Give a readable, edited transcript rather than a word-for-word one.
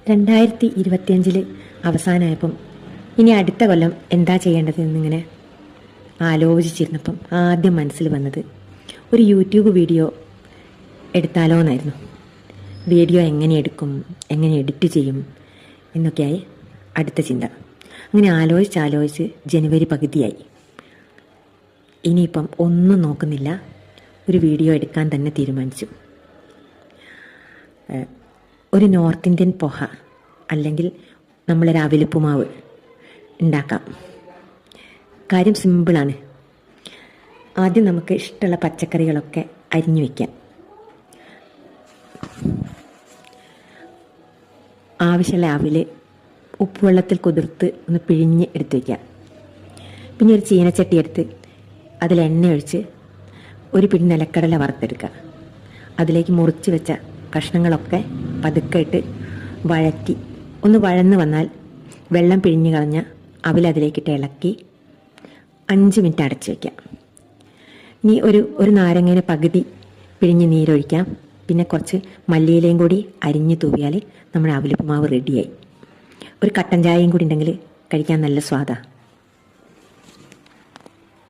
2025 അവസാനമായപ്പം ഇനി അടുത്ത കൊല്ലം എന്താ ചെയ്യേണ്ടത് എന്നിങ്ങനെ ആലോചിച്ചിരുന്നപ്പം ആദ്യം മനസ്സിൽ വന്നത് ഒരു യൂട്യൂബ് വീഡിയോ എടുത്താലോ എന്നായിരുന്നു. വീഡിയോ എങ്ങനെ എടുക്കും, എങ്ങനെ എഡിറ്റ് ചെയ്യും എന്നൊക്കെയായി അടുത്ത ചിന്ത. അങ്ങനെ ആലോചിച്ച് ജനുവരി പകുതിയായി. ഇനിയിപ്പം ഒന്നും നോക്കുന്നില്ല, ഒരു വീഡിയോ എടുക്കാൻ തന്നെ തീരുമാനിച്ചു. ഒരു നോർത്ത് ഇന്ത്യൻ പൊഹ അല്ലെങ്കിൽ നമ്മളൊരു അവിലുപ്പുമാവ് ഉണ്ടാക്കാം. കാര്യം സിമ്പിളാണ്. ആദ്യം നമുക്ക് ഇഷ്ടമുള്ള പച്ചക്കറികളൊക്കെ അരിഞ്ഞു വയ്ക്കാം. ആവശ്യമുള്ള അവില് ഉപ്പുവെള്ളത്തിൽ കുതിർത്ത് ഒന്ന് പിഴിഞ്ഞ് എടുത്ത് വയ്ക്കാം. പിന്നെ ഒരു ചീനച്ചട്ടി എടുത്ത് അതിൽ എണ്ണ ഒഴിച്ച് ഒരു പിടി നിലക്കടല വറുത്തെടുക്കുക. അതിലേക്ക് മുറിച്ച് വെച്ച കഷ്ണങ്ങളൊക്കെ പതുക്കെ ഇട്ട് വഴറ്റി ഒന്ന് വഴന്ന് വന്നാൽ വെള്ളം പിഴിഞ്ഞ് കളഞ്ഞ അവിലതിലേക്കിട്ട് ഇളക്കി 5 മിനിറ്റ് അടച്ച് വയ്ക്കാം. ഇനി ഒരു നാരങ്ങേനെ പകുതി പിഴിഞ്ഞ് നീരൊഴിക്കാം. പിന്നെ കുറച്ച് മല്ലിയിലയും കൂടി അരിഞ്ഞ് തൂവിയാൽ നമ്മുടെ അവിലുപ്പുമാവ് റെഡിയായി. ഒരു കട്ടൻ ചായയും കൂടി ഉണ്ടെങ്കിൽ കഴിക്കാൻ നല്ല സ്വാദാണ്.